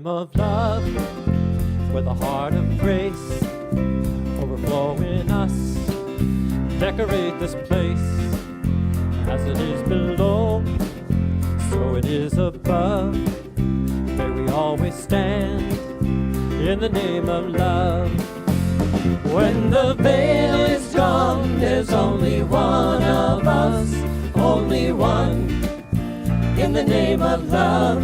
of love, with a heart of grace, overflow in us, decorate this place, as it is below, so it is above, may we always stand, in the name of love. When the veil is gone, there's only one of us, only one, in the name of love.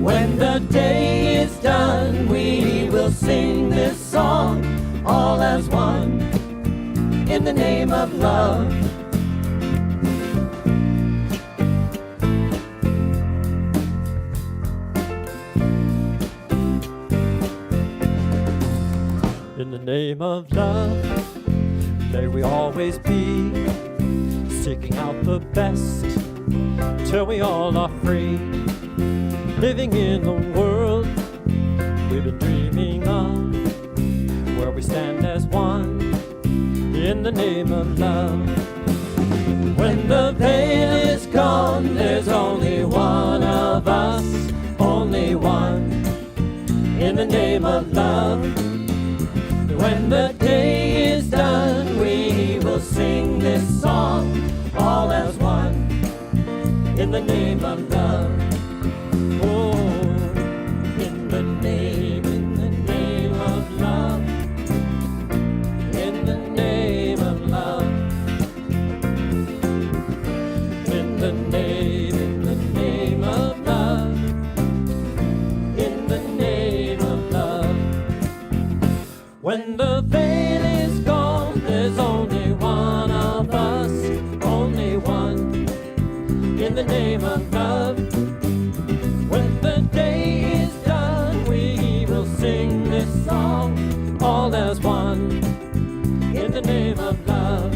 When the day is done, we will sing this song, all as one, in the name of love. In the name of love, may we always be seeking out the best till we all are free, living in the world we've been dreaming of, where we stand as one in the name of love. When the veil is gone, there's only one of us, only one, in the name of love. When the day is done, we will sing this song, all as one, in the name of love. Oh, in the name of love, in the name of love, in the name of love, in the name of love. When the veil is gone, there's only one of us, only one, in the name of love. When the day is done, we will sing this song, all as one, in the name of love.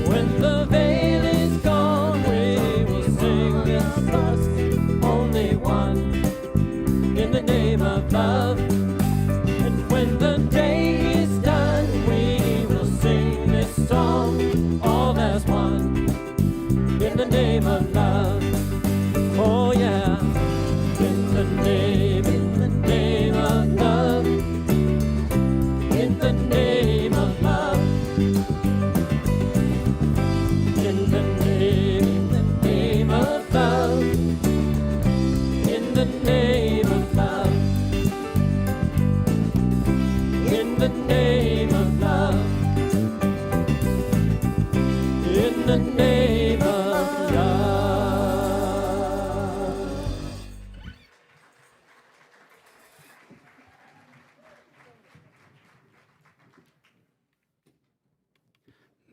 When the veil is gone, we will sing this song, only one, in the name of love. And when the day is done, we will sing this song, all as one, in the name of love. Oh yeah, in the name of love, in the name of love, in the name of love, in the name of love, in the name of love, in the name of love.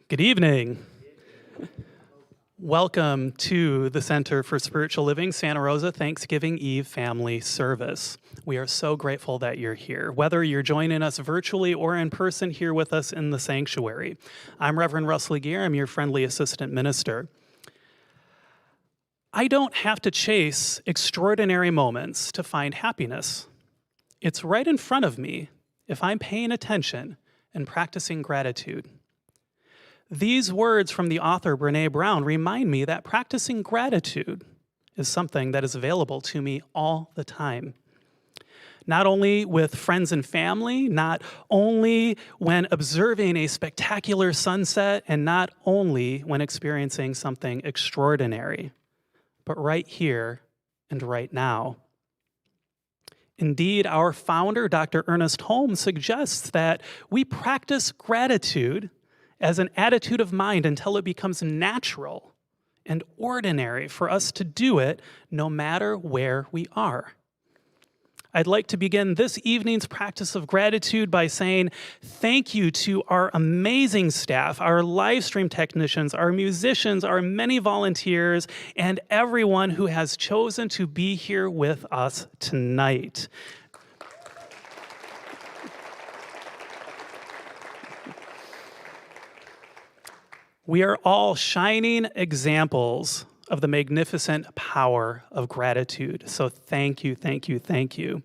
Good evening. Welcome to the Center for Spiritual Living Santa Rosa Thanksgiving Eve Family Service. We are so grateful that you're here, whether you're joining us virtually or in person here with us in the sanctuary. I'm Reverend Russell Gear. I'm your friendly assistant minister. I don't have to chase extraordinary moments to find happiness. It's right in front of me if I'm paying attention and practicing gratitude. These words from the author Brené Brown remind me that practicing gratitude is something that is available to me all the time. Not only with friends and family, not only when observing a spectacular sunset, and not only when experiencing something extraordinary, but right here and right now. Indeed, our founder, Dr. Ernest Holmes, suggests that we practice gratitude as an attitude of mind until it becomes natural and ordinary for us to do it no matter where we are. I'd like to begin this evening's practice of gratitude by saying thank you to our amazing staff, our live stream technicians, our musicians, our many volunteers, and everyone who has chosen to be here with us tonight. We are all shining examples of the magnificent power of gratitude. So thank you, thank you, thank you.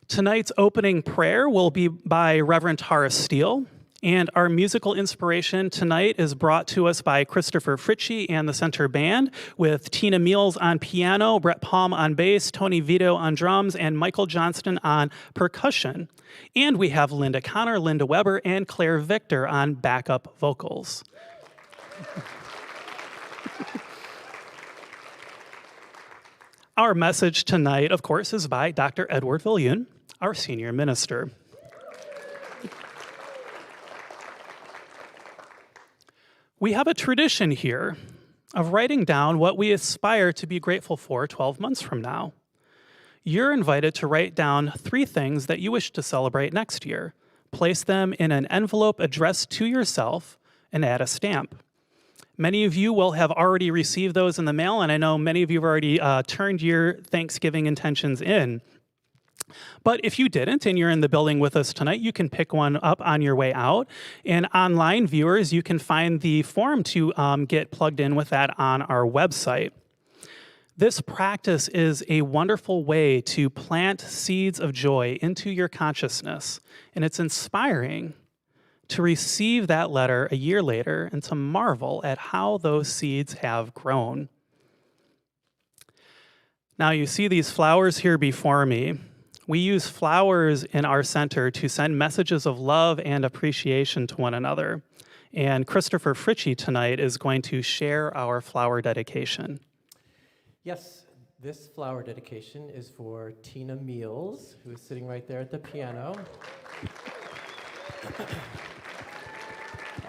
Tonight's opening prayer will be by Reverend Tara Steele, And our musical inspiration tonight is brought to us by Christopher Fritchie and the Center Band, with Tina Meals on piano, Brett Palm on bass, Tony Vito on drums, and Michael Johnston on percussion. And we have Linda Connor, Linda Weber, and Claire Victor on backup vocals. Our message tonight, of course, is by Dr. Edward Viljoen, our senior minister. We have a tradition here of writing down what we aspire to be grateful for 12 months from now. You're invited to write down 3 things that you wish to celebrate next year. Place them in an envelope addressed to yourself and add a stamp. Many of you will have already received those in the mail, and I know many of you have already turned your Thanksgiving intentions in. But if you didn't and you're in the building with us tonight, you can pick one up on your way out. And online viewers, you can find the form to get plugged in with that on our website. This practice is a wonderful way to plant seeds of joy into your consciousness, and it's inspiring to receive that letter a year later and to marvel at how those seeds have grown. Now, you see these flowers here before me. We use flowers in our center to send messages of love and appreciation to one another. And Christopher Fritchie tonight is going to share our flower dedication. Yes, this flower dedication is for Tina Meals, who is sitting right there at the piano.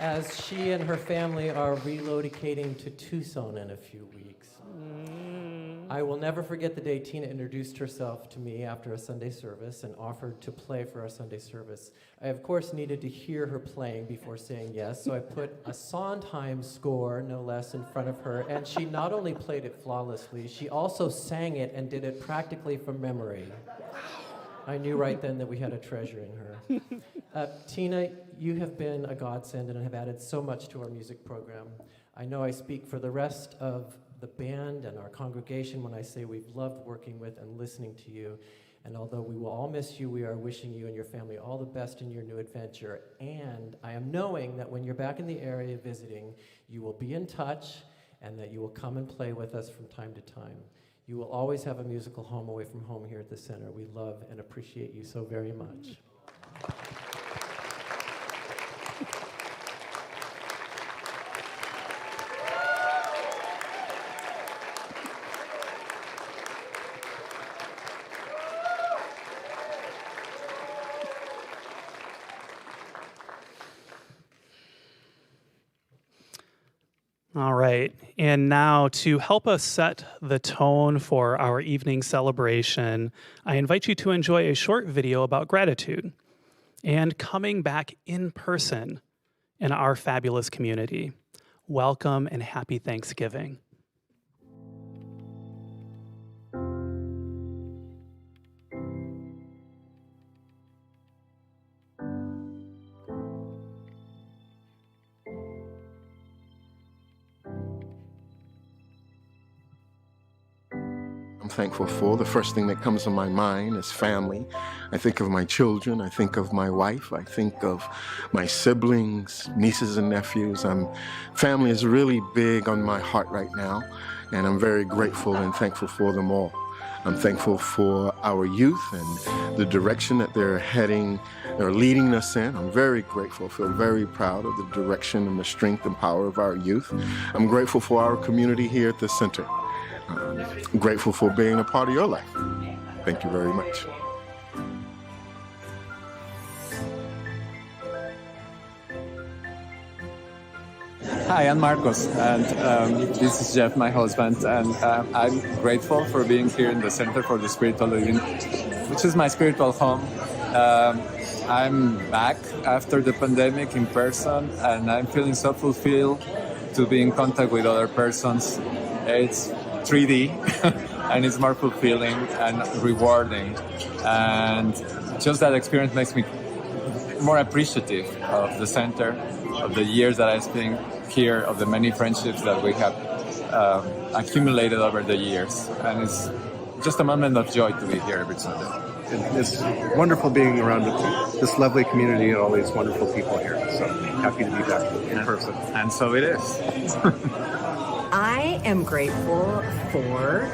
As she and her family are relocating to Tucson in a few weeks. I will never forget the day Tina introduced herself to me after a Sunday service and offered to play for our Sunday service. I, of course, needed to hear her playing before saying yes, so I put a Sondheim score, no less, in front of her, and she not only played it flawlessly, she also sang it and did it practically from memory. I knew right then that we had a treasure in her. Tina, you have been a godsend and have added so much to our music program. I know I speak for the rest of the band and our congregation when I say we've loved working with and listening to you. And although we will all miss you, we are wishing you and your family all the best in your new adventure. And I am knowing that when you're back in the area visiting, you will be in touch and that you will come and play with us from time to time. You will always have a musical home away from home here at the center. We love and appreciate you so very much. All right, and now to help us set the tone for our evening celebration, I invite you to enjoy a short video about gratitude and coming back in person in our fabulous community. Welcome and happy Thanksgiving. I'm thankful for. The first thing that comes to my mind is family. I think of my children. I think of my wife. I think of my siblings, nieces and nephews. Family is really big on my heart right now, and I'm very grateful and thankful for them all. I'm thankful for our youth and the direction that they're leading us in. I'm very grateful. I feel very proud of the direction and the strength and power of our youth. I'm grateful for our community here at the center. I'm grateful for being a part of your life. Thank you very much. Hi, I'm Marcos, and this is Jeff, my husband, and I'm grateful for being here in the Center for the Spiritual Living, which is my spiritual home. I'm back after the pandemic in person, and I'm feeling so fulfilled to be in contact with other persons. It's 3D, and it's more fulfilling and rewarding, and just that experience makes me more appreciative of the center, of the years that I spent here, of the many friendships that we have accumulated over the years, and it's just a moment of joy to be here every Sunday. it's wonderful being around this lovely community and all these wonderful people here. So happy to be back in person. And so it is. I am grateful for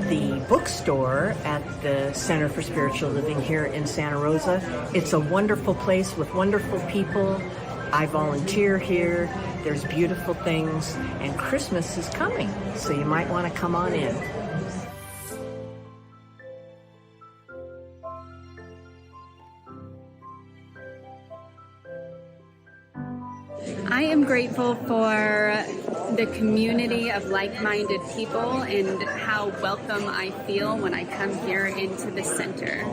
the bookstore at the Center for Spiritual Living here in Santa Rosa. It's a wonderful place with wonderful people. I volunteer here. There's beautiful things, and Christmas is coming, so you might want to come on in. I am grateful for the community of like-minded people and how welcome I feel when I come here into the center.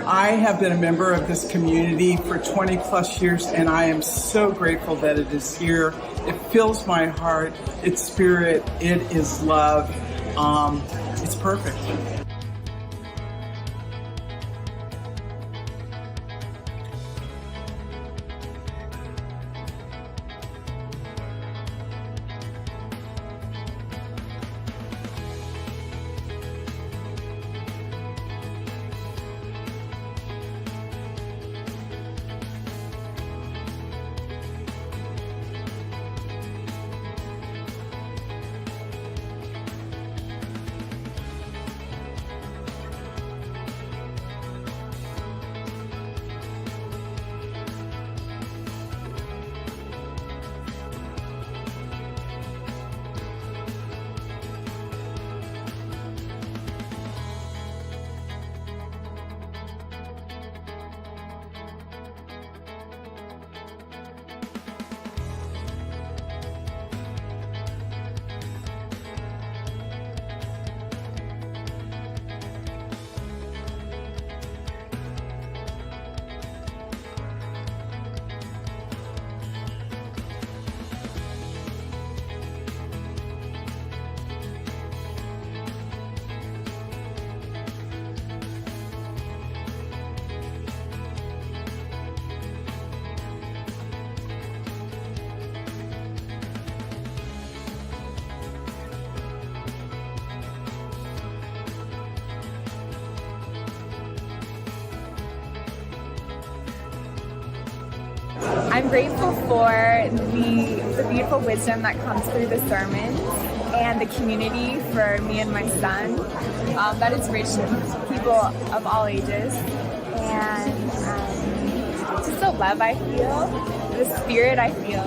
I have been a member of this community for 20 plus years, and I am so grateful that it is here. It fills my heart, it's spirit, it is love. It's perfect. I'm grateful for the beautiful wisdom that comes through the sermons and the community for me and my son. That is rich in people of all ages. And just the love I feel, the spirit I feel.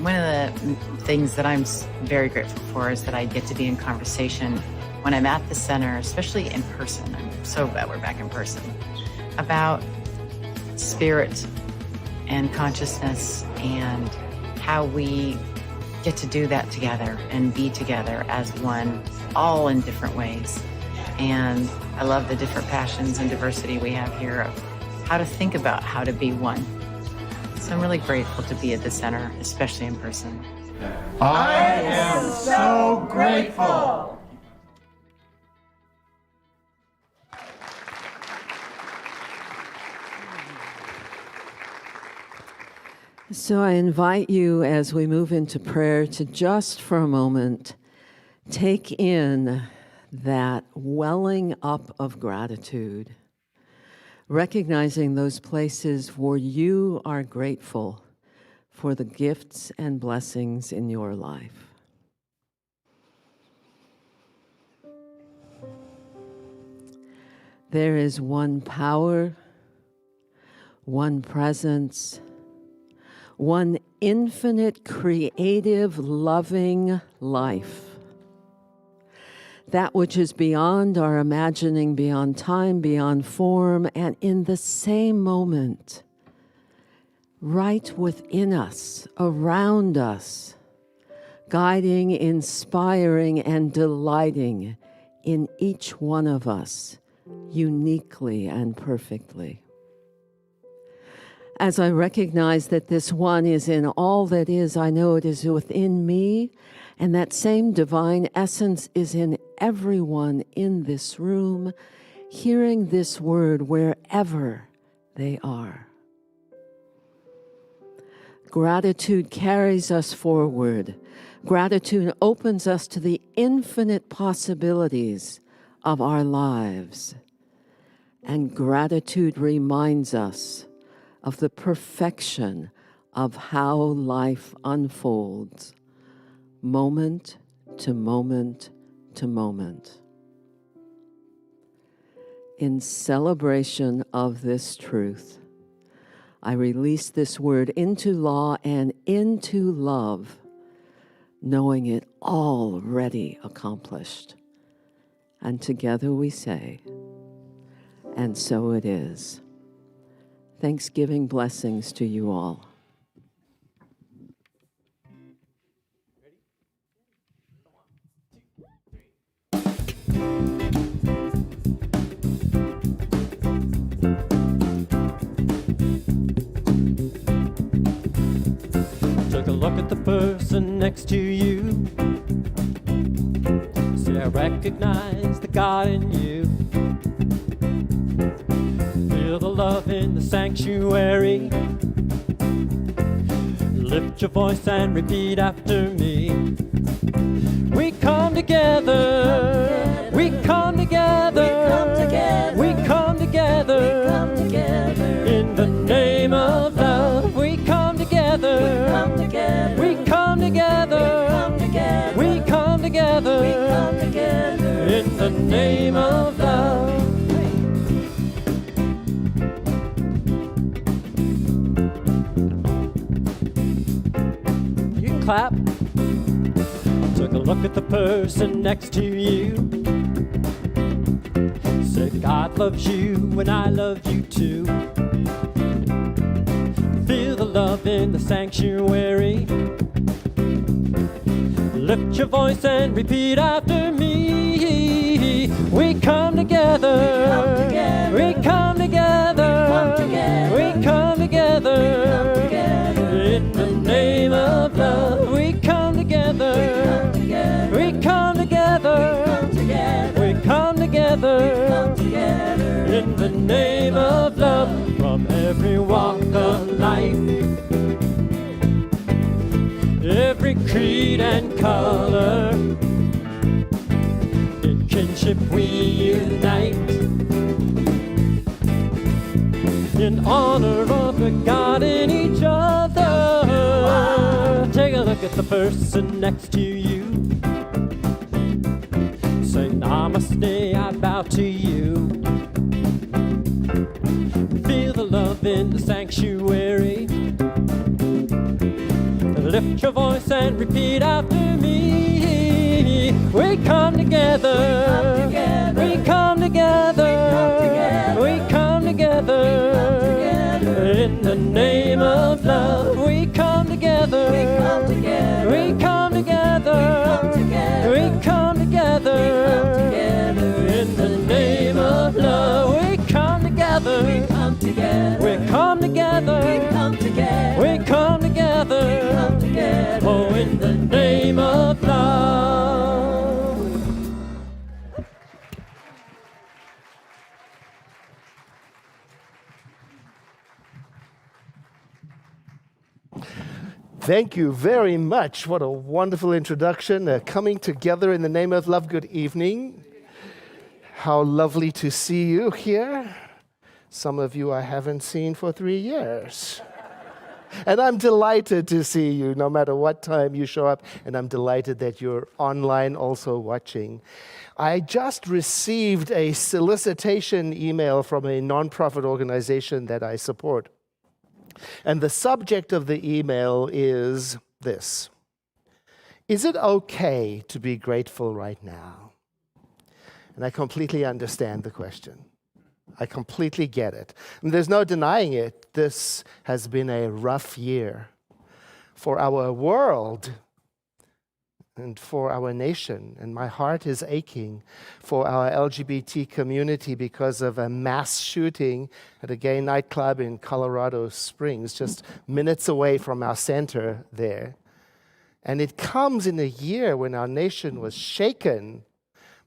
One of the things that I'm very grateful for is that I get to be in conversation when I'm at the center, especially in person. I'm so glad we're back in person, about spirit and consciousness and how we get to do that together and be together as one, all in different ways. And I love the different passions and diversity we have here of how to think about how to be one. So I'm really grateful to be at the center, especially in person. I am so grateful. So I invite you as we move into prayer to just for a moment take in that welling up of gratitude, recognizing those places where you are grateful for the gifts and blessings in your life. There is one power, one presence, one infinite, creative, loving life. That which is beyond our imagining, beyond time, beyond form, and in the same moment, right within us, around us, guiding, inspiring, and delighting in each one of us, uniquely and perfectly. As I recognize that this one is in all that is, I know it is within me, and that same divine essence is in everyone in this room, hearing this word wherever they are. Gratitude carries us forward. Gratitude opens us to the infinite possibilities of our lives. And gratitude reminds us of the perfection of how life unfolds, moment to moment to moment. In celebration of this truth, I release this word into law and into love, knowing it already accomplished. And together we say, and so it is. Thanksgiving blessings to you all. Take a look at the person next to you. Say, I recognize the God in you. Feel the love in the sanctuary. Lift your voice and repeat after me. We come together. We come together. We come together. In the name of love. We come together. We come together. We come together. In the name of love. You can clap. Took a look at the person next to you. Said God loves you and I love you too. Feel the love in the sanctuary. Lift your voice and repeat after me. We come together. We come together. We come together. In the name of love. We come together. We come together. We come together. In the name of love. From every walk of life, every creed and color, in kinship we unite, in honor of the God in each other. Take a look at the person next to you. Say namaste, I bow to you. Feel the love in the sanctuary. Lift your voice and repeat after me. We come together. We come together. We come together. In the name of love. We come together. We come together. We come together. In the name of love. We come together. We come together. We come together. We come together. We come together. Oh, in the name of love. Thank you very much. What a wonderful introduction. Coming together in the name of love. Good evening. How lovely to see you here. Some of you I haven't seen for 3 years. And I'm delighted to see you no matter what time you show up. And I'm delighted that you're online also watching. I just received a solicitation email from a nonprofit organization that I support. And the subject of the email is this: is it okay to be grateful right now? And I completely understand the question. I completely get it. And there's no denying it. This has been a rough year for our world and for our nation. And my heart is aching for our LGBT community because of a mass shooting at a gay nightclub in Colorado Springs, just minutes away from our center there. And it comes in a year when our nation was shaken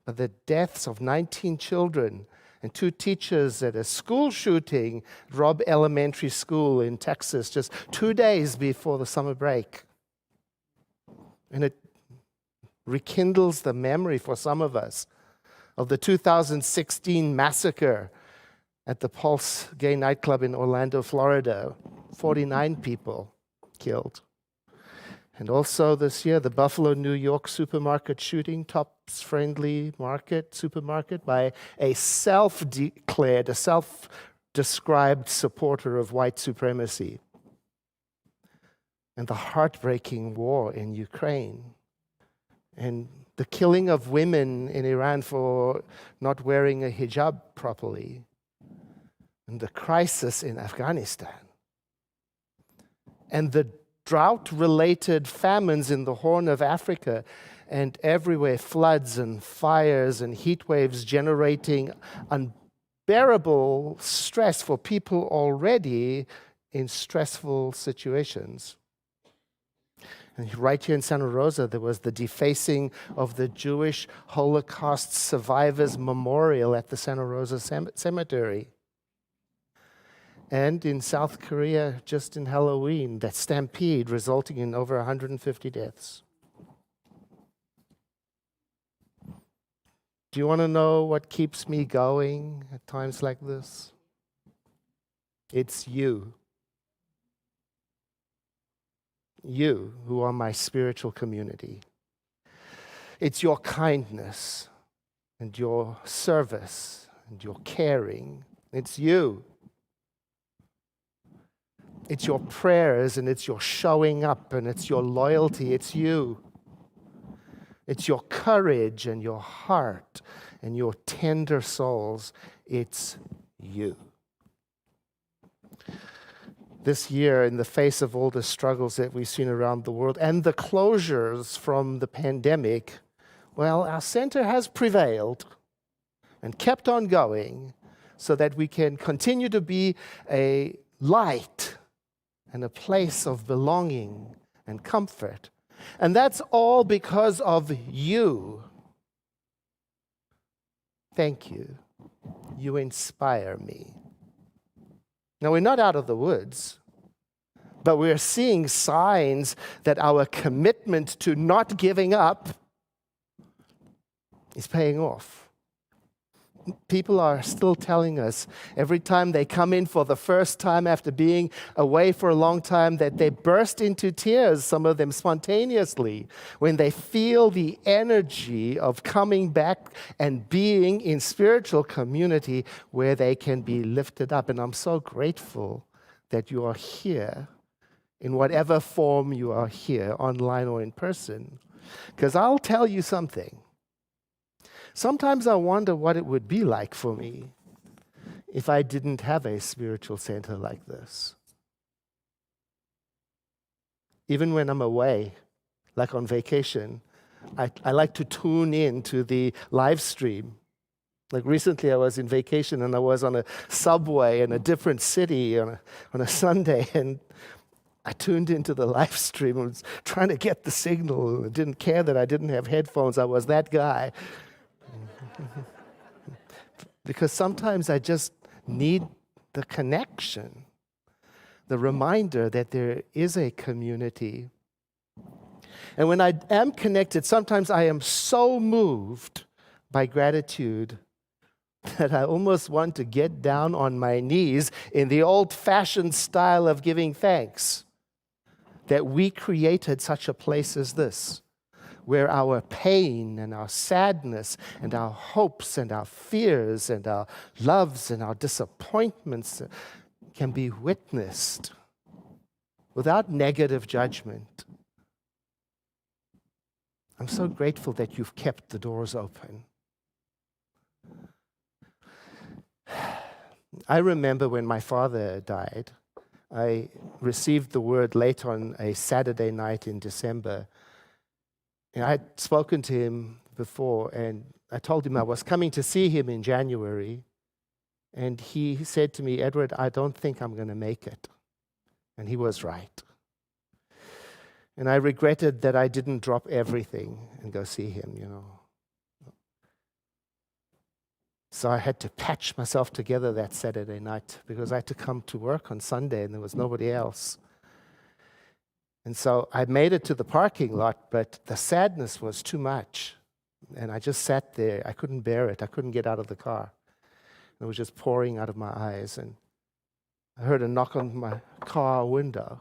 by the deaths of 19 children and 2 teachers at a school shooting, Robb Elementary School in Texas, just 2 days before the summer break. And it rekindles the memory for some of us of the 2016 massacre at the Pulse gay nightclub in Orlando, Florida. 49 people killed. And also this year, the Buffalo, New York supermarket shooting, Tops Friendly Market supermarket, by a self-described supporter of white supremacy. And the heartbreaking war in Ukraine. And the killing of women in Iran for not wearing a hijab properly. And the crisis in Afghanistan. And the drought-related famines in the Horn of Africa, and everywhere floods and fires and heat waves generating unbearable stress for people already in stressful situations. And right here in Santa Rosa, there was the defacing of the Jewish Holocaust Survivors Memorial at the Santa Rosa Cemetery. And in South Korea, just in Halloween, that stampede resulting in over 150 deaths. Do you want to know what keeps me going at times like this? It's you. You who are my spiritual community. It's your kindness and your service and your caring. It's you. It's your prayers, and it's your showing up, and it's your loyalty. It's you. It's your courage and your heart and your tender souls. It's you. This year, in the face of all the struggles that we've seen around the world and the closures from the pandemic, well, our center has prevailed and kept on going so that we can continue to be a light and a place of belonging and comfort. And that's all because of you. Thank you. You inspire me. Now, we're not out of the woods, but we're seeing signs that our commitment to not giving up is paying off. People are still telling us every time they come in for the first time after being away for a long time that they burst into tears, some of them spontaneously, when they feel the energy of coming back and being in spiritual community where they can be lifted up. And I'm so grateful that you are here in whatever form you are here, online or in person. Because I'll tell you something. Sometimes I wonder what it would be like for me if I didn't have a spiritual center like this. Even when I'm away, like on vacation, I like to tune in to the live stream. Like recently I was in vacation and I was on a subway in a different city on a Sunday, and I tuned into the live stream. I was trying to get the signal. I didn't care that I didn't have headphones. I was that guy. Because sometimes I just need the connection, the reminder that there is a community. And when I am connected, sometimes I am so moved by gratitude that I almost want to get down on my knees in the old-fashioned style of giving thanks that we created such a place as this, where our pain and our sadness and our hopes and our fears and our loves and our disappointments can be witnessed without negative judgment. I'm so grateful that you've kept the doors open. I remember when my father died, I received the word late on a Saturday night in December. And I had spoken to him before, and I told him I was coming to see him in January. And he said to me, "Edward, I don't think I'm going to make it." And he was right. And I regretted that I didn't drop everything and go see him, So I had to patch myself together that Saturday night because I had to come to work on Sunday and there was nobody else. And so I made it to the parking lot, but the sadness was too much. And I just sat there. I couldn't bear it. I couldn't get out of the car. It was just pouring out of my eyes. And I heard a knock on my car window.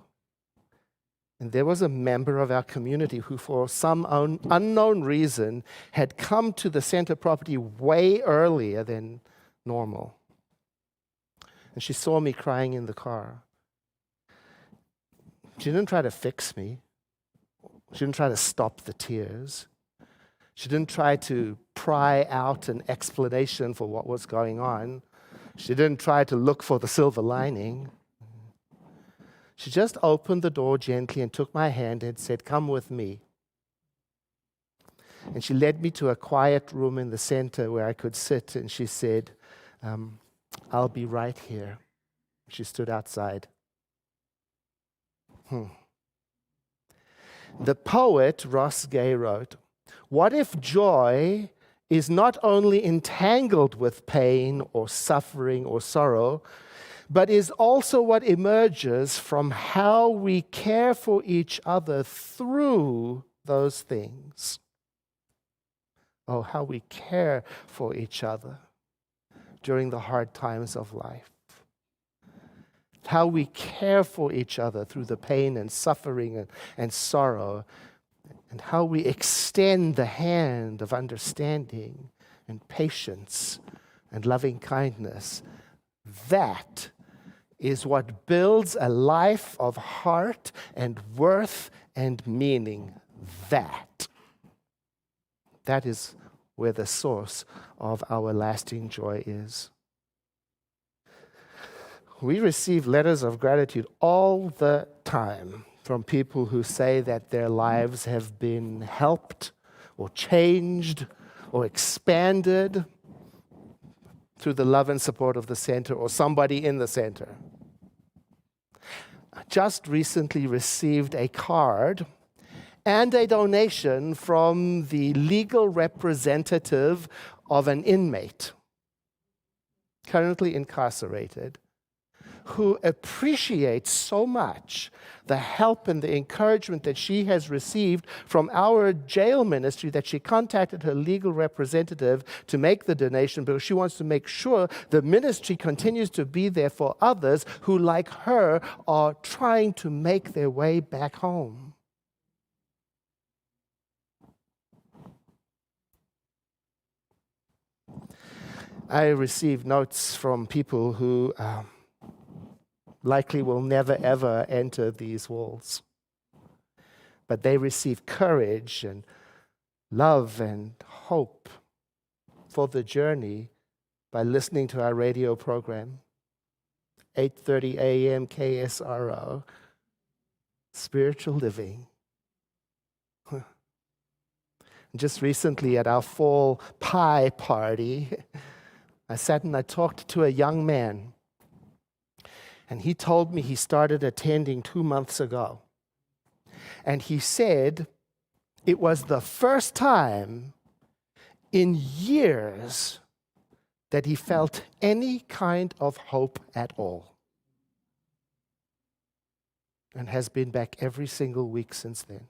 And there was a member of our community who, for some unknown reason, had come to the center property way earlier than normal. And she saw me crying in the car. She didn't try to fix me. She didn't try to stop the tears. She didn't try to pry out an explanation for what was going on. She didn't try to look for the silver lining. She just opened the door gently and took my hand and said, "Come with me." And she led me to a quiet room in the center where I could sit, and she said, "I'll be right here." She stood outside. The poet Ross Gay wrote, "What if joy is not only entangled with pain or suffering or sorrow, but is also what emerges from how we care for each other through those things?" Oh, how we care for each other during the hard times of life. How we care for each other through the pain and suffering and sorrow, and how we extend the hand of understanding and patience and loving kindness. That is what builds a life of heart and worth and meaning. That is where the source of our lasting joy is. We receive letters of gratitude all the time from people who say that their lives have been helped or changed or expanded through the love and support of the center or somebody in the center. I just recently received a card and a donation from the legal representative of an inmate currently incarcerated, who appreciates so much the help and the encouragement that she has received from our jail ministry, that she contacted her legal representative to make the donation because she wants to make sure the ministry continues to be there for others who, like her, are trying to make their way back home. I received notes from people who likely will never ever enter these walls. But they receive courage and love and hope for the journey by listening to our radio program, 8:30 a.m. KSRO, Spiritual Living. Just recently at our fall pie party, I sat and I talked to a young man. And he told me he started attending 2 months ago. And he said it was the first time in years that he felt any kind of hope at all. And has been back every single week since then.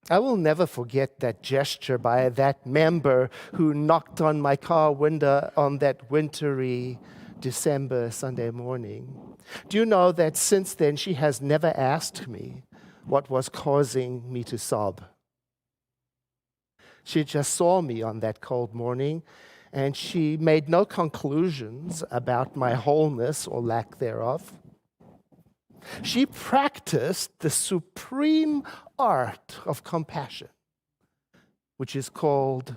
I will never forget that gesture by that member who knocked on my car window on that wintry December Sunday morning. Do you know that since then she has never asked me what was causing me to sob? She just saw me on that cold morning, and she made no conclusions about my wholeness or lack thereof. She practiced the supreme art of compassion, which is called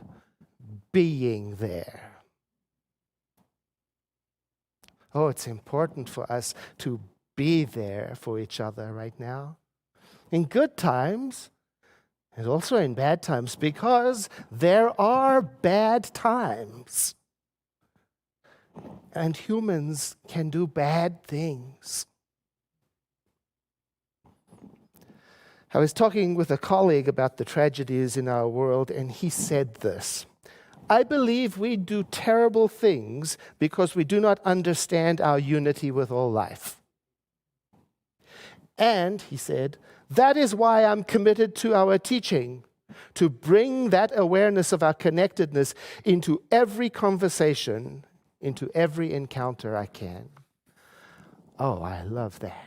being there. Oh, it's important for us to be there for each other right now, in good times and also in bad times, because there are bad times. And humans can do bad things. I was talking with a colleague about the tragedies in our world, and he said this: I believe we do terrible things because we do not understand our unity with all life. And, he said, that is why I'm committed to our teaching, to bring that awareness of our connectedness into every conversation, into every encounter I can. Oh, I love that.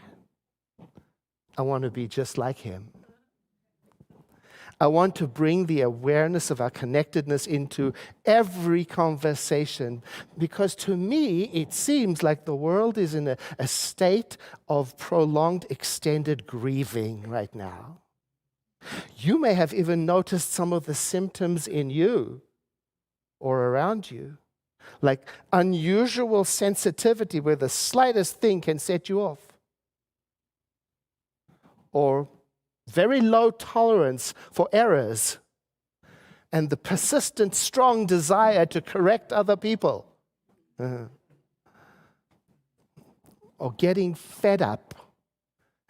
I want to be just like him. I want to bring the awareness of our connectedness into every conversation, because to me, it seems like the world is in a state of prolonged, extended grieving right now. You may have even noticed some of the symptoms in you or around you, like unusual sensitivity where the slightest thing can set you off, or very low tolerance for errors, and the persistent, strong desire to correct other people. Or getting fed up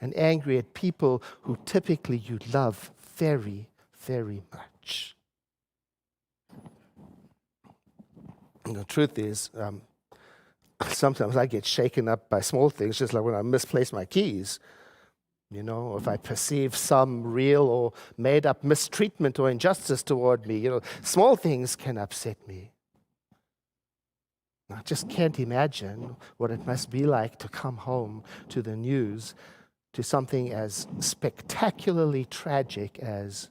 and angry at people who typically you love very, very much. And the truth is, sometimes I get shaken up by small things, just like when I misplace my keys. You know, if I perceive some real or made-up mistreatment or injustice toward me, small things can upset me. I just can't imagine what it must be like to come home to the news, to something as spectacularly tragic as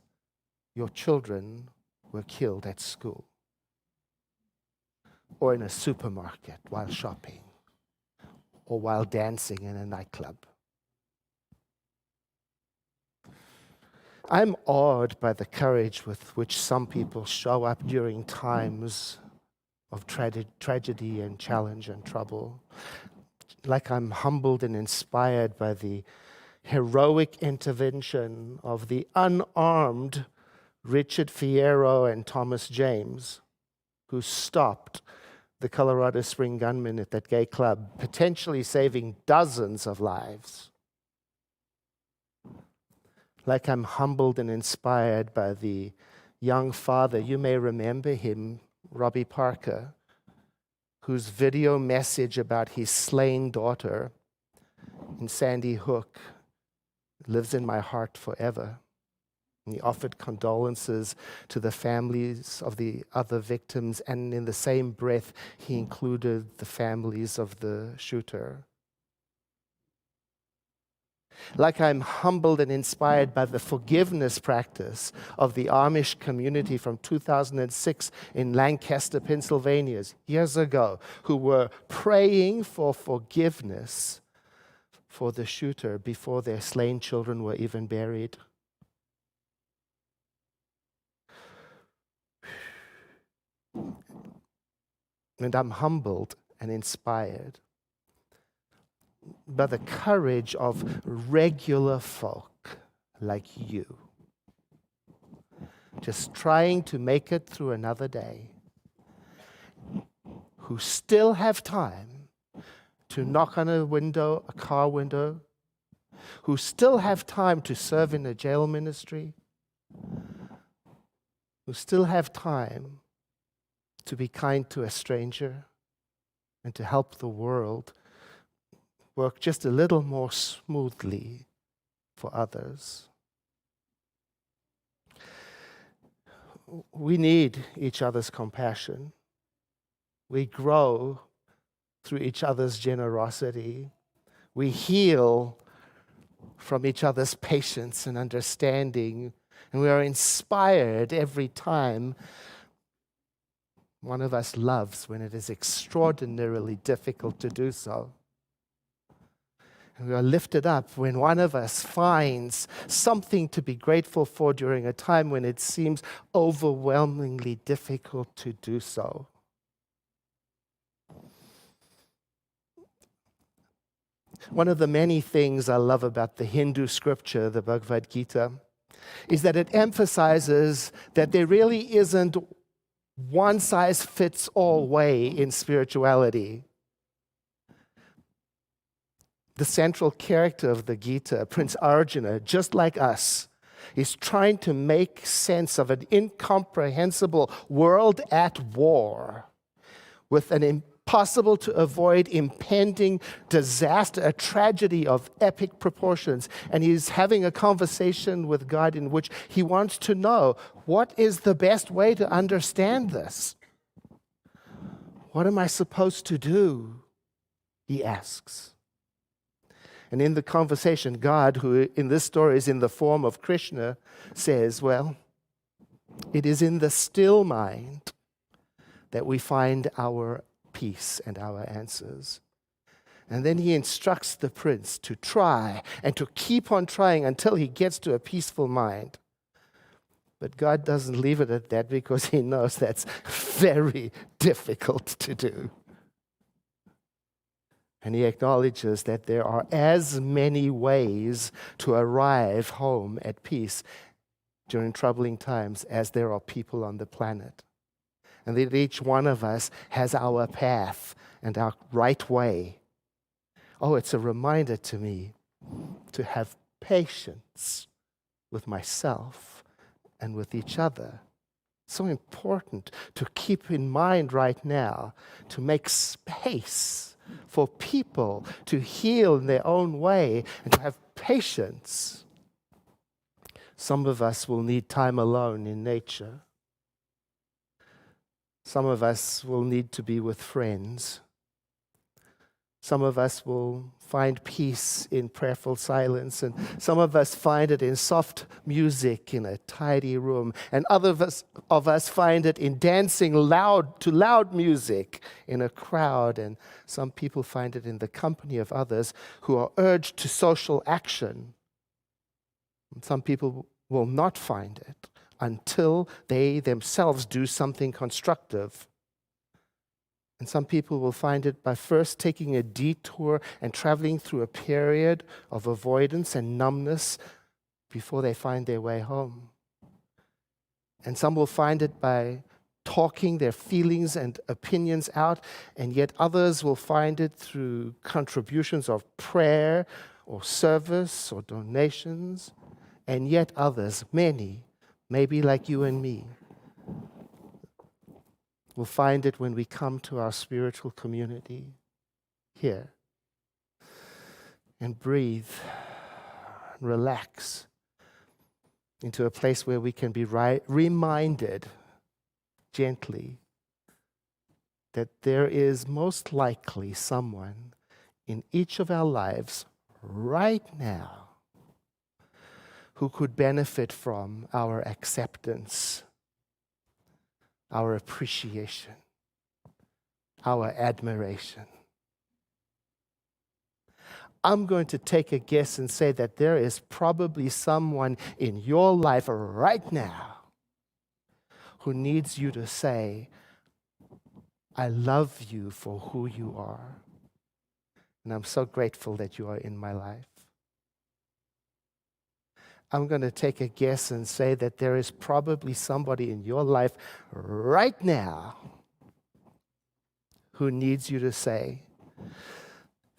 your children were killed at school, or in a supermarket while shopping, or while dancing in a nightclub. I'm awed by the courage with which some people show up during times of tragedy and challenge and trouble. Like I'm humbled and inspired by the heroic intervention of the unarmed Richard Fierro and Thomas James, who stopped the Colorado Spring gunman at that gay club, potentially saving dozens of lives. Like I'm humbled and inspired by the young father, you may remember him, Robbie Parker, whose video message about his slain daughter in Sandy Hook lives in my heart forever. And he offered condolences to the families of the other victims, and in the same breath, he included the families of the shooter. Like I'm humbled and inspired by the forgiveness practice of the Amish community from 2006 in Lancaster, Pennsylvania, years ago, who were praying for forgiveness for the shooter before their slain children were even buried. And I'm humbled and inspired by the courage of regular folk like you, just trying to make it through another day, who still have time to knock on a car window, who still have time to serve in a jail ministry, who still have time to be kind to a stranger and to help the world work just a little more smoothly for others. We need each other's compassion. We grow through each other's generosity. We heal from each other's patience and understanding. And we are inspired every time one of us loves when it is extraordinarily difficult to do so. And we are lifted up when one of us finds something to be grateful for during a time when it seems overwhelmingly difficult to do so. One of the many things I love about the Hindu scripture, the Bhagavad Gita, is that it emphasizes that there really isn't one-size-fits-all way in spirituality. The central character of the Gita, Prince Arjuna, just like us, He's trying to make sense of an incomprehensible world at war with an impossible to avoid impending disaster, a tragedy of epic proportions. And he's having a conversation with God in which he wants to know, what is the best way to understand this? What am I supposed to do? He asks. And in the conversation, God, who in this story is in the form of Krishna, says, well, it is in the still mind that we find our peace and our answers. And then he instructs the prince to try and to keep on trying until he gets to a peaceful mind. But God doesn't leave it at that because he knows that's very difficult to do. And he acknowledges that there are as many ways to arrive home at peace during troubling times as there are people on the planet. And that each one of us has our path and our right way. Oh, it's a reminder to me to have patience with myself and with each other. So important to keep in mind right now, to make space for people to heal in their own way and to have patience. Some of us will need time alone in nature. Some of us will need to be with friends. Some of us will find peace in prayerful silence, and some of us find it in soft music in a tidy room, and others of us find it in dancing loud music in a crowd, and some people find it in the company of others who are urged to social action. And some people will not find it until they themselves do something constructive. And some people will find it by first taking a detour and traveling through a period of avoidance and numbness before they find their way home. And some will find it by talking their feelings and opinions out, and yet others will find it through contributions of prayer or service or donations, and yet others, many, maybe like you and me, we'll find it when we come to our spiritual community here and breathe and relax into a place where we can be reminded gently that there is most likely someone in each of our lives right now who could benefit from our acceptance, our appreciation, our admiration. I'm going to take a guess and say that there is probably someone in your life right now who needs you to say, I love you for who you are. And I'm so grateful that you are in my life. I'm going to take a guess and say that there is probably somebody in your life right now who needs you to say,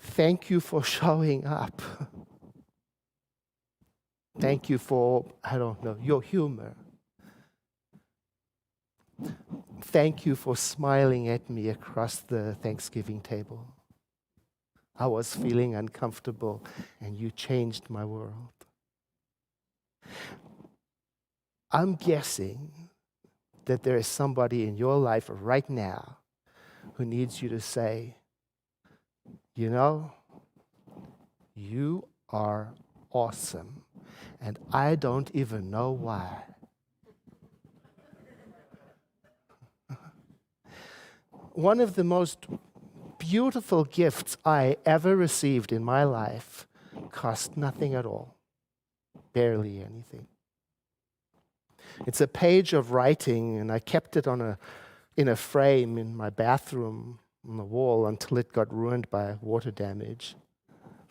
thank you for showing up. Thank you for, your humor. Thank you for smiling at me across the Thanksgiving table. I was feeling uncomfortable and you changed my world. I'm guessing that there is somebody in your life right now who needs you to say, you know, you are awesome, and I don't even know why. One of the most beautiful gifts I ever received in my life cost nothing at all. Barely anything. It's a page of writing, and I kept it in a frame in my bathroom on the wall until it got ruined by water damage.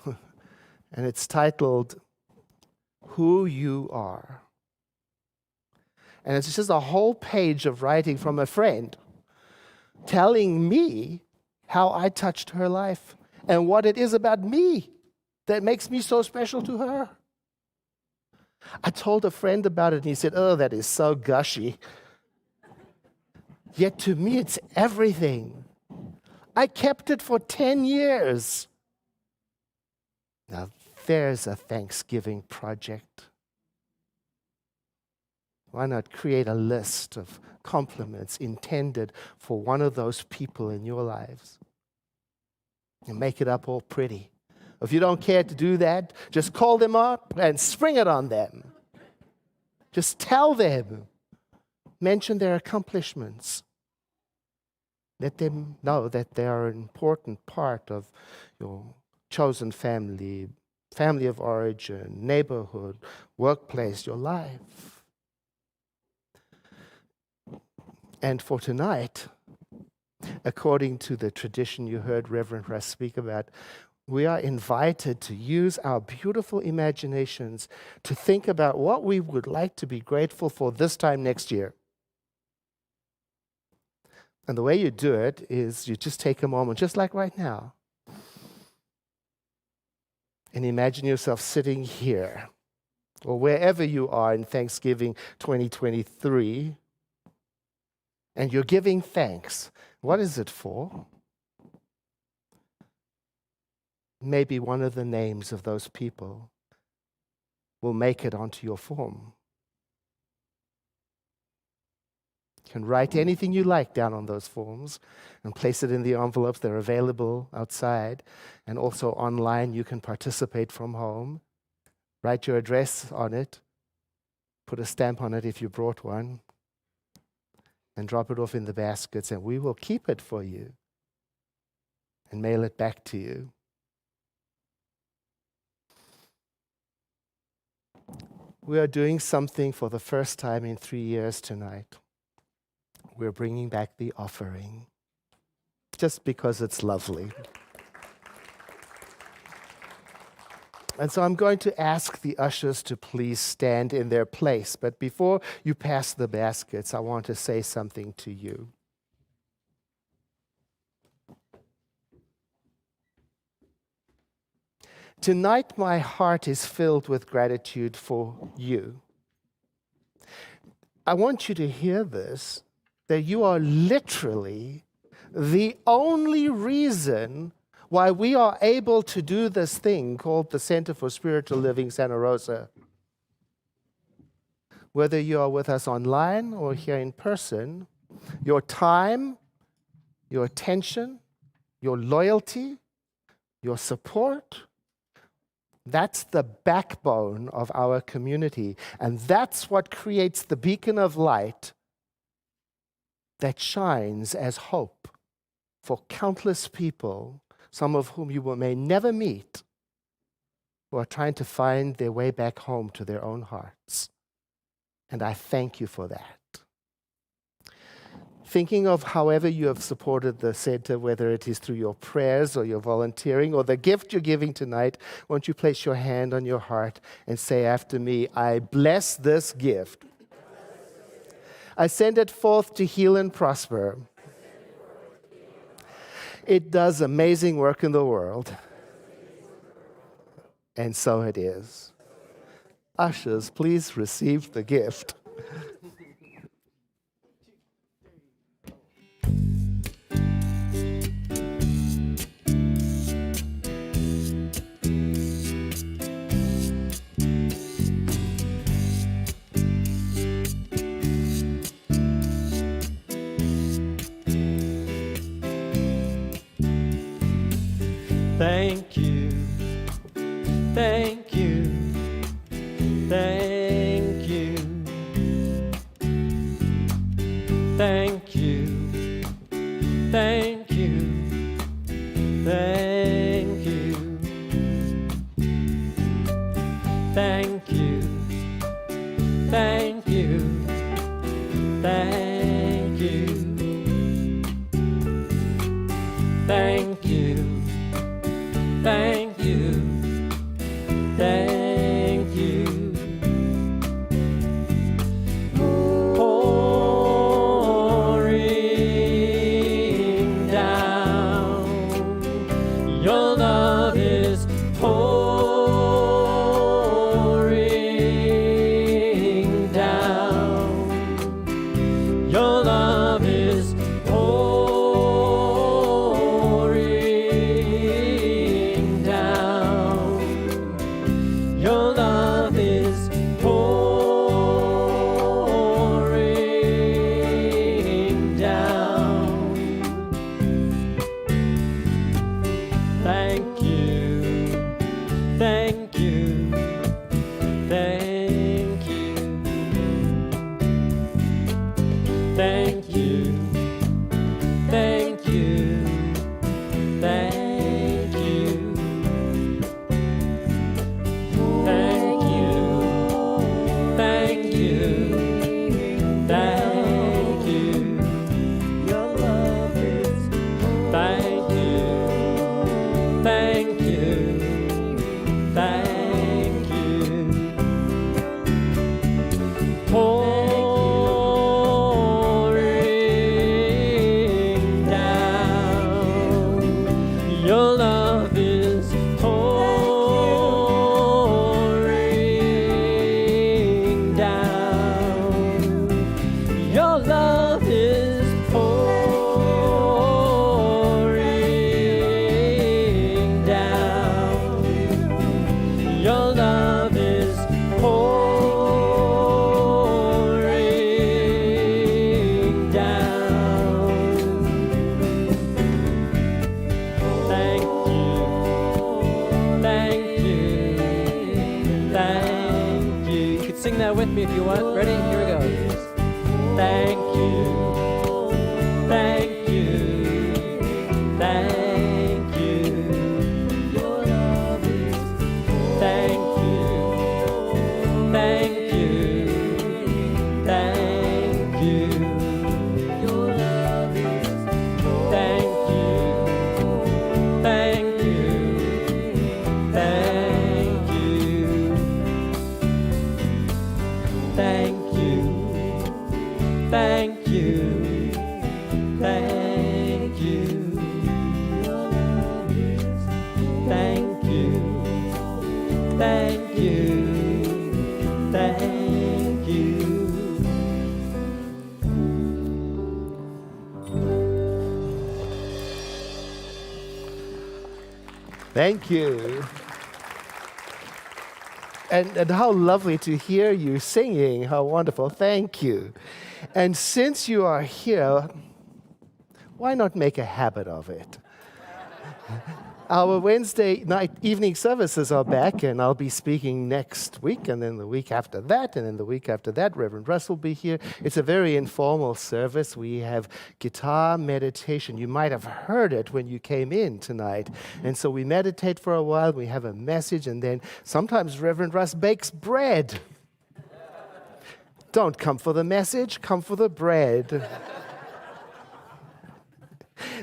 And it's titled, Who You Are. And it's just a whole page of writing from a friend telling me how I touched her life and what it is about me that makes me so special to her. I told a friend about it, and he said, "Oh, that is so gushy." Yet to me, it's everything. I kept it for 10 years. Now, there's a Thanksgiving project. Why not create a list of compliments intended for one of those people in your lives and make it up all pretty? If you don't care to do that, just call them up and spring it on them. Just tell them. Mention their accomplishments. Let them know that they are an important part of your chosen family, family of origin, neighborhood, workplace, your life. And for tonight, according to the tradition you heard Reverend Russ speak about, we are invited to use our beautiful imaginations to think about what we would like to be grateful for this time next year. And the way you do it is you just take a moment, just like right now, and imagine yourself sitting here or wherever you are in Thanksgiving 2023, and you're giving thanks. What is it for? Maybe one of the names of those people will make it onto your form. You can write anything you like down on those forms and place it in the envelopes. They're available outside. And also online, you can participate from home. Write your address on it. Put a stamp on it if you brought one. And drop it off in the baskets, and we will keep it for you and mail it back to you. We are doing something for the first time in 3 years tonight. We're bringing back the offering, just because it's lovely. And so I'm going to ask the ushers to please stand in their place. But before you pass the baskets, I want to say something to you. Tonight, my heart is filled with gratitude for you. I want you to hear this, that you are literally the only reason why we are able to do this thing called the Center for Spiritual Living Santa Rosa. Whether you are with us online or here in person, your time, your attention, your loyalty, your support, that's the backbone of our community. And that's what creates the beacon of light that shines as hope for countless people, some of whom you may never meet, who are trying to find their way back home to their own hearts. And I thank you for that. Thinking of however you have supported the center, whether it is through your prayers or your volunteering or the gift you're giving tonight, won't you place your hand on your heart and say after me, I bless this gift. I send it forth to heal and prosper. It does amazing work in the world. And so it is. Ushers, please receive the gift. Thank you, thank you, thank you, thank you, thank you, thank you, thank you, thank you, thank you, thank you. Thank you, thank you. Pouring down, your love is pouring if you want. Ready? Here we go. Thank you. Thank you. Thank you. Your love is thank you. Thank you. Thank you. Your love is thank you. Thank you. Thank you. Thank you. Thank you. Thank you. Your love is thank you. Thank you. Thank you. Thank you. And how lovely to hear you singing. How wonderful. Thank you. And since you are here, why not make a habit of it? Our Wednesday night evening services are back, and I'll be speaking next week, and then the week after that, and then the week after that, Reverend Russ will be here. It's a very informal service. We have guitar meditation. You might have heard it when you came in tonight. And so we meditate for a while, we have a message, and then sometimes Reverend Russ bakes bread. Don't come for the message, come for the bread.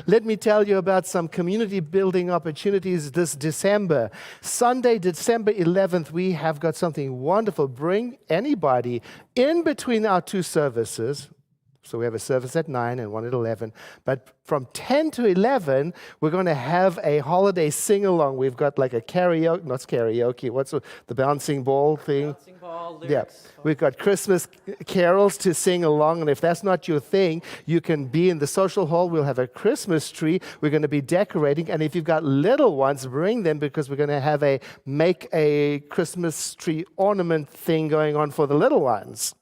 Let me tell you about some community building opportunities this December. Sunday, December 11th, we have got something wonderful. Bring anybody in between our two services. So we have a service at 9 and one at 11. But from 10 to 11, we're going to have a holiday sing-along. We've got like a karaoke, not karaoke, what's the bouncing ball thing? Bouncing ball, lyrics. Yeah, we've got Christmas carols to sing along, and if that's not your thing, you can be in the social hall. We'll have a Christmas tree. We're going to be decorating, and if you've got little ones, bring them because we're going to have a make a Christmas tree ornament thing going on for the little ones.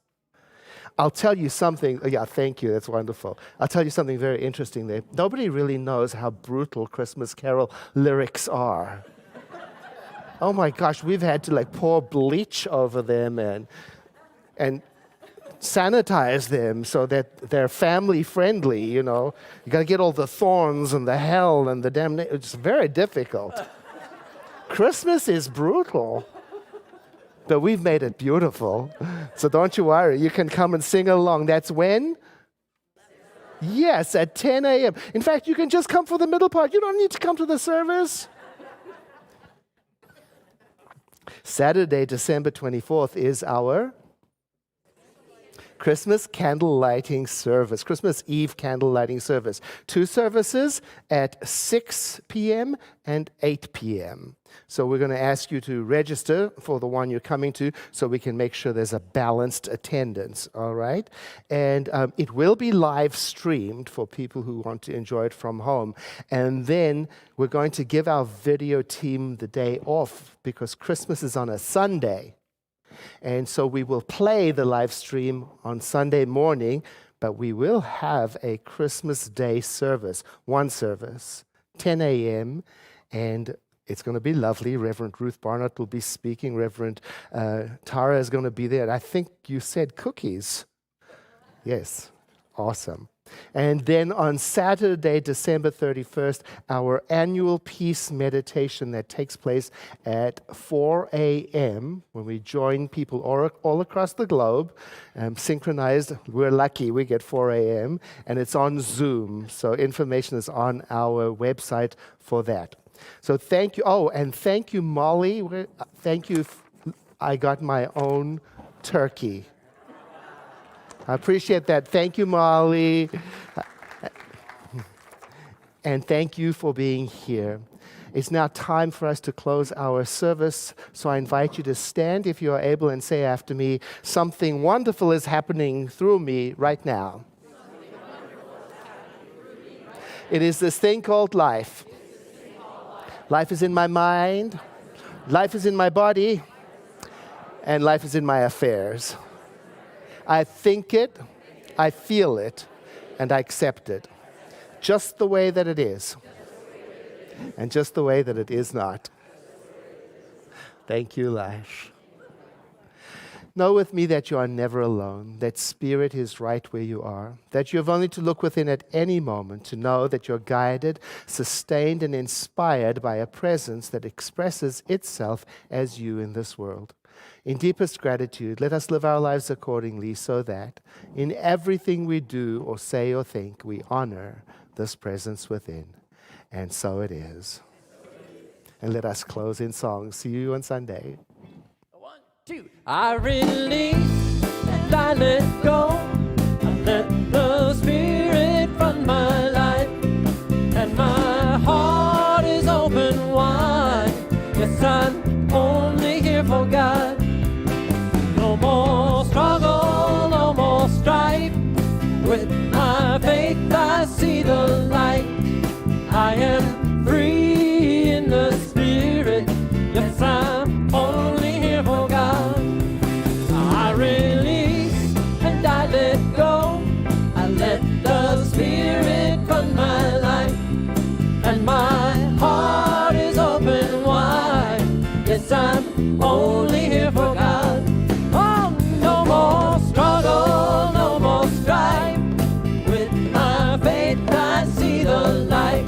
I'll tell you something. Yeah, thank you. That's wonderful. I'll tell you something very interesting there. Nobody really knows how brutal Christmas carol lyrics are. Oh my gosh, we've had to like pour bleach over them and sanitize them so that they're family friendly, you know. You got to get all the thorns and the hell and the damnation. It's very difficult. Christmas is brutal. But we've made it beautiful. So don't you worry. You can come and sing along. That's when? Yes, at 10 a.m. In fact, you can just come for the middle part. You don't need to come to the service. Saturday, December 24th is our Christmas candle lighting service, Christmas Eve candle lighting service. 2 services at 6 p.m. and 8 p.m. So we're going to ask you to register for the one you're coming to so we can make sure there's a balanced attendance, all right? And it will be live streamed for people who want to enjoy it from home. And then we're going to give our video team the day off because Christmas is on a Sunday. And so we will play the live stream on Sunday morning, but we will have a Christmas Day service, one service, 10 a.m., and it's going to be lovely. Reverend Ruth Barnett will be speaking. Reverend Tara is going to be there. And I think you said cookies. Yes, awesome. And then on Saturday, December 31st, our annual peace meditation that takes place at 4 a.m. when we join people all across the globe, synchronized. We're lucky we get 4 a.m. and it's on Zoom. So information is on our website for that. So thank you. Oh, and thank you, Molly. Thank you. I got my own turkey. I appreciate that. Thank you, Molly. And thank you for being here. It's now time for us to close our service, so I invite you to stand if you are able and say after me, something wonderful is happening through me right now. It is this thing called life. Life is in my mind, life is in my body, and life is in my affairs. I think it, I feel it, and I accept it. Just the way that it is. And just the way that it is not. Thank you, life. Know with me that you are never alone, that Spirit is right where you are, that you have only to look within at any moment to know that you're guided, sustained, and inspired by a presence that expresses itself as you in this world. In deepest gratitude, let us live our lives accordingly so that in everything we do or say or think, we honor this presence within. And so it is. And let us close in song. See you on Sunday. 1, 2. I release and I let go. I let the Spirit run my life, and my heart is open wide. Yes, I'm only here for God. No more struggle, no more strife. With my faith I see the light. I am free in the Spirit. Yes, I'm only here for God. I release and I let go. I let the Spirit run my life, and my heart is open wide. Yes, I'm only here for God. Oh, no more struggle, no more strife. With my faith I see the light.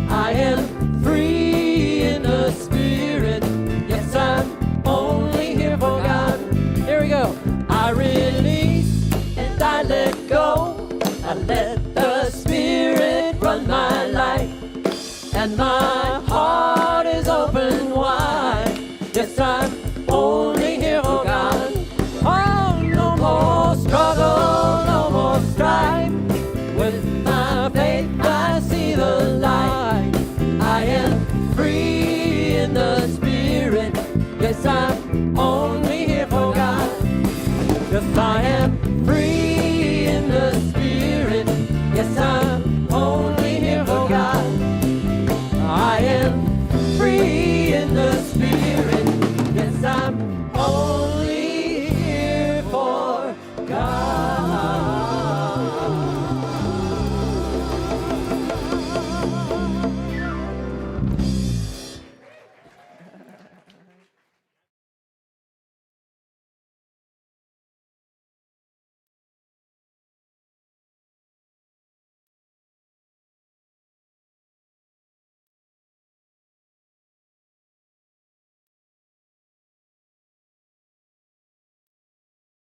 I am free in the Spirit. Yes, I'm only here for God. Here we go. I release and I let go. I let the Spirit run my life, and my